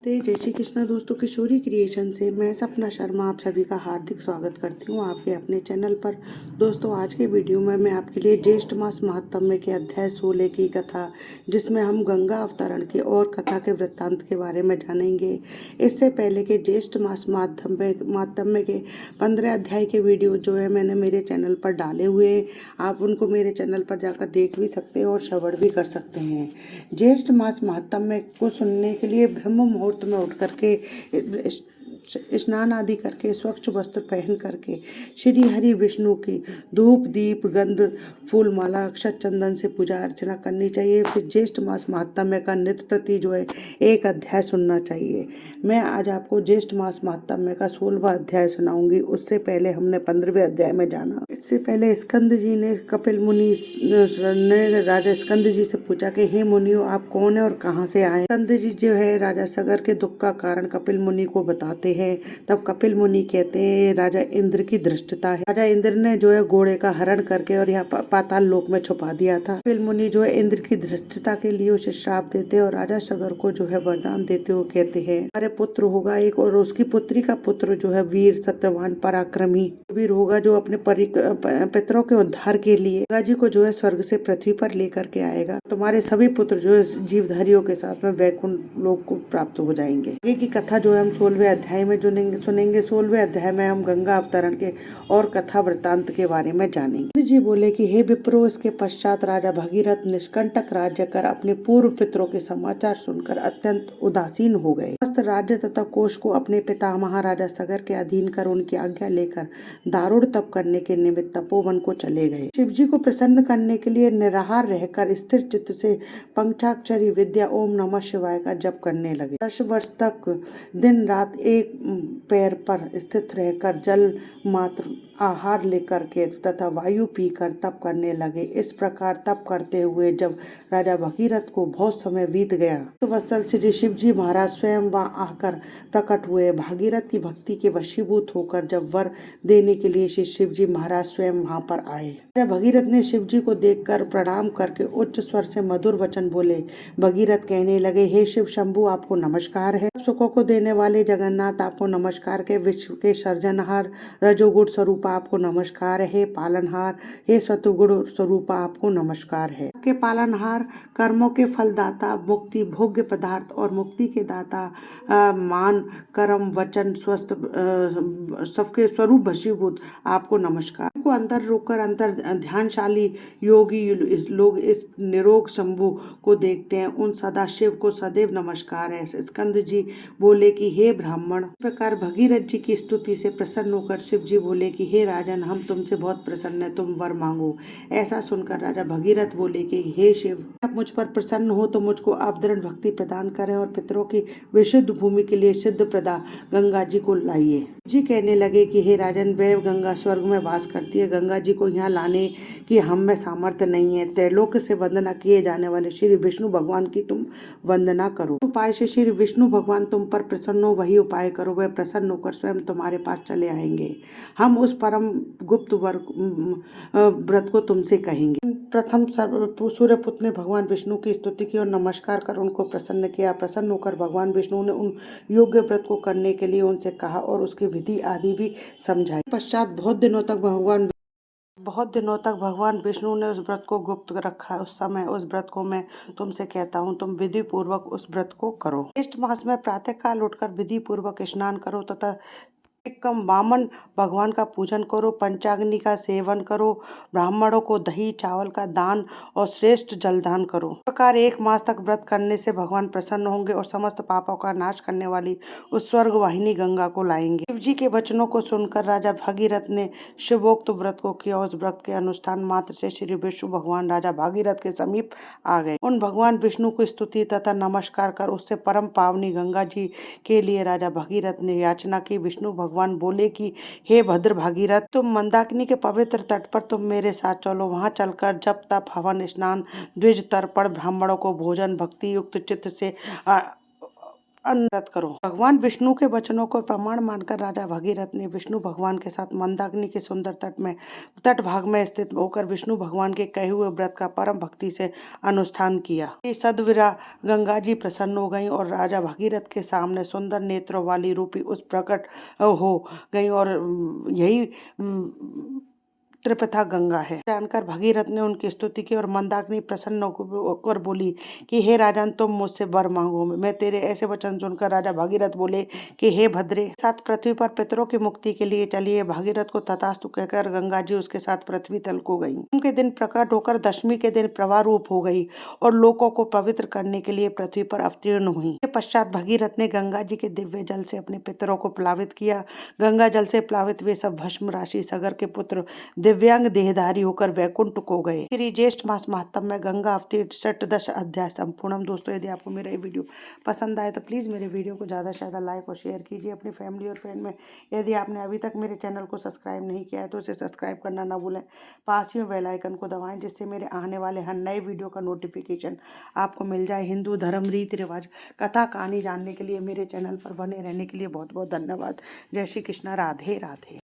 जय श्री कृष्णा दोस्तों, किशोरी क्रिएशन से मैं सपना शर्मा आप सभी का हार्दिक स्वागत करती हूँ आपके अपने चैनल पर। दोस्तों, आज के वीडियो में मैं आपके लिए ज्येष्ठ मास महात्म्य के अध्याय 16 की कथा, जिसमें हम गंगा अवतरण के और कथा के वृत्तांत के बारे में जानेंगे। इससे पहले के ज्येष्ठ मास महात्म्य के 15 अध्याय के वीडियो जो है मैंने मेरे चैनल पर डाले हुए हैं। आप उनको मेरे चैनल पर जाकर देख भी सकते हैं और श्रवण भी कर सकते हैं। ज्येष्ठ मास महात्म्य को सुनने के लिए ब्रह्म मुहूर्त में उठ करके स्नान आदि करके स्वच्छ वस्त्र पहन करके श्री हरि विष्णु की धूप दीप गंध फूल माला अक्षत चंदन से पूजा अर्चना करनी चाहिए। फिर ज्येष्ठ मास महात्म्य का नित्य प्रति जो है एक अध्याय सुनना चाहिए। मैं आज आपको ज्येष्ठ मास महात्म्य का 16वां अध्याय सुनाऊंगी। उससे पहले हमने 15वें अध्याय में जाना। इससे पहले स्कंद जी ने कपिल मुनि ने राजा स्कंद जी से पूछा कि हे मुनियो, आप कौन है और कहाँ से आए। स्कंद जी जो है राजा सगर के दुख का कारण कपिल मुनि को बताते हैं। तब कपिल मुनि कहते हैं राजा इंद्र की धृष्टता है। राजा इंद्र ने जो है घोड़े का हरण करके और यहाँ पाताल लोक में छुपा दिया था। कपिल मुनि जो है इंद्र की धृष्टता के लिए उसे श्राप देते हैं और राजा सगर को जो है वरदान देते हुए कहते हैं हमारे पुत्र होगा एक, और उसकी पुत्री का पुत्र जो है वीर सत्यवान पराक्रमी वीर होगा, जो अपने पितरों के उद्धार के लिए गंगा जी को जो है स्वर्ग से पृथ्वी पर लेकर के आएगा। तुम्हारे सभी पुत्र जो है जीवधारियों के साथ में वैकुंठ लोक को प्राप्त हो जाएंगे। ये की कथा जो है हम 16वें अध्याय में सुनेंगे। 16वें अध्याय में हम गंगा अवतरण के और कथा वृत्तांत के बारे में जानेंगे। जी बोले कि हे विप्रो, इसके पश्चात राजा भगीरथ निष्कंटक राज्य कर अपने पूर्व पितरों के समाचार सुनकर अत्यंत उदासीन हो गए। समस्त राज्य तथा कोष को अपने पिता महाराजा सगर के अधीन कर उनकी आज्ञा लेकर दारुण तप करने के निमित्त तपोवन को चले गए। शिव जी को प्रसन्न करने के लिए निराहार रहकर स्थिर चित्त से पंचाक्षरी विद्या ओम नमः शिवाय का जप करने लगे। 10 वर्ष तक दिन रात एक पैर पर स्थित रहकर जल मात्र आहार लेकर के तथा वायु पीकर तप करने लगे। इस प्रकार तप करते हुए जब राजा भगीरथ को बहुत समय बीत गया तो वत्सल श्री शिव जी महाराज स्वयं वहां आकर प्रकट हुए। भागीरथ की भक्ति के वशीभूत होकर जब वर देने के लिए श्री शिव जी महाराज स्वयं वहां पर आए। राजा भगीरथ ने शिव जी को देखकर प्रणाम करके उच्च स्वर से मधुर वचन बोले। भगीरथ कहने लगे, हे शिव शंभु, आपको नमस्कार है। सुखों को देने वाले जगन्नाथ, आपको नमस्कार के विश्व के सर्जनहार रजोगुण स्वरूप आपको नमस्कार है। पालनहार हे सतुगुण स्वरूप आपको नमस्कार है। के पालनहार कर्मों के फलदाता मुक्ति भोग्य पदार्थ और मुक्ति के दाता मान कर्म वचन स्वस्थ सबके स्वरूप भशीभूत आपको नमस्कार। को अंतर रोककर अंतर ध्यानशाली योगी लोग इस निरोग शंभु को देखते हैं, उन सदा शिव को सदैव नमस्कार है। स्कंद जी बोले कि हे ब्राह्मण, इस प्रकार भगीरथ जी की स्तुति से प्रसन्न होकर शिव जी बोले कि हे राजन, हम तुमसे बहुत प्रसन्न है, तुम वर मांगो। ऐसा सुनकर राजा भगीरथ बोले कि हे शिव, आप मुझ पर प्रसन्न हो तो मुझको आप दृढ़ भक्ति प्रदान करें और पितरों की विशुद्ध भूमि के लिए सिद्ध प्रदा गंगा जी को लाइए। जी कहने लगे कि हे राजन, वह गंगा स्वर्ग में वास करती है। गंगा जी को यहाँ लाने की हम में सामर्थ्य नहीं है। त्रैलोक से वंदना किए जाने वाले श्री विष्णु भगवान की तुम वंदना करो। उपाय से श्री विष्णु भगवान तुम पर प्रसन्न हो, वही उपाय करो, वह प्रसन्न होकर स्वयं तुम्हारे पास चले आएंगे। हम उस परम गुप्त व्रत को तुमसे कहेंगे। प्रथम सूर्यपुत्र ने भगवान विष्णु की स्तुति की और नमस्कार कर उनको प्रसन्न किया। प्रसन्न होकर भगवान विष्णु ने उन योग्य व्रत को करने के लिए उनसे कहा और उसकी विधि आदि भी समझाई। पश्चात बहुत दिनों तक भगवान विष्णु ने उस व्रत को गुप्त रखा। उस समय उस व्रत को मैं तुमसे कहता हूँ, तुम विधि पूर्वक उस व्रत को करो। ज्येष्ठ मास में प्रातः काल उठकर विधि पूर्वक स्नान करो तथा कम वामन भगवान का पूजन करो, पंचाग्नि का सेवन करो, ब्राह्मणों को दही चावल का दान और श्रेष्ठ जलदान करो। इस प्रकार 1 मास तक व्रत करने से भगवान प्रसन्न होंगे और समस्त पापों का नाश करने वाली उस स्वर्ग वाहिनी गंगा को लाएंगे। शिव जी के वचनों को सुनकर राजा भगीरथ ने शिवोक्त व्रत को किया। उस व्रत के अनुष्ठान मात्र से श्री विष्णु भगवान राजा भगीरथ के समीप आ गए। उन भगवान विष्णु को स्तुति तथा नमस्कार कर उससे परम पावनी गंगा जी के लिए राजा भगीरथ ने याचना की। विष्णु भगवान बोले कि हे भद्र भागीरथ, तुम मंदाकिनी के पवित्र तट पर तुम मेरे साथ चलो। वहां चलकर जप तप हवन स्नान द्विज तर्पण ब्राह्मणों को भोजन भक्ति युक्त चित्त से अनुरत करो। भगवान विष्णु के वचनों को प्रमाण मानकर राजा भगीरथ ने विष्णु भगवान के साथ मंदाकिनी के सुंदर तट भाग में स्थित होकर विष्णु भगवान के कहे हुए व्रत का परम भक्ति से अनुष्ठान किया। सदविरा गंगा जी प्रसन्न हो गई और राजा भगीरथ के सामने सुंदर नेत्रों वाली रूपी उस प्रकट हो गई और यही त्रिपथा गंगा है। जानकर भगीरथ ने उनकी स्तुति की और मंदाकिनी प्रसन्न होकर बोली कि हे राजन, तुम मुझसे वर मांगो। मैं तेरे ऐसे वचन सुनकर राजा भगीरथ बोले कि हे भद्रे, साथ पृथ्वी पर पितरों की मुक्ति के लिए चलिए। भगीरथ को तथास्तु कहकर गंगा जी उसके साथ पृथ्वी तल को गई। उनके दिन प्रकट होकर दशमी के दिन प्रवाह रूप हो गई और लोगों को पवित्र करने के लिए पृथ्वी पर अवतीर्ण हुई। इसके पश्चात भगीरथ ने गंगा जी के दिव्य जल से अपने पितरों को प्लावित किया। गंगा जल से प्लावित वे सब भस्म राशि सगर के पुत्र दिव्यांग देहधारी होकर वैकुंठ को गए। श्री ज्येष्ठ मास महात्म में गंगा अवतीर्ण 16 अध्याय संपूर्णम। दोस्तों, यदि आपको मेरा ये वीडियो पसंद आए तो प्लीज़ मेरे वीडियो को ज़्यादा से ज़्यादा लाइक और शेयर कीजिए अपनी फैमिली और फ्रेंड में। यदि आपने अभी तक मेरे चैनल को सब्सक्राइब नहीं किया है तो उसे सब्सक्राइब करना ना भूलें। पास ही में बेल आइकन को दबाएं जिससे मेरे आने वाले हर नए वीडियो का नोटिफिकेशन आपको मिल जाए। हिंदू धर्म, रीति रिवाज, कथा कहानी जानने के लिए मेरे चैनल पर बने रहने के लिए बहुत बहुत धन्यवाद। जय श्री कृष्णा। राधे राधे।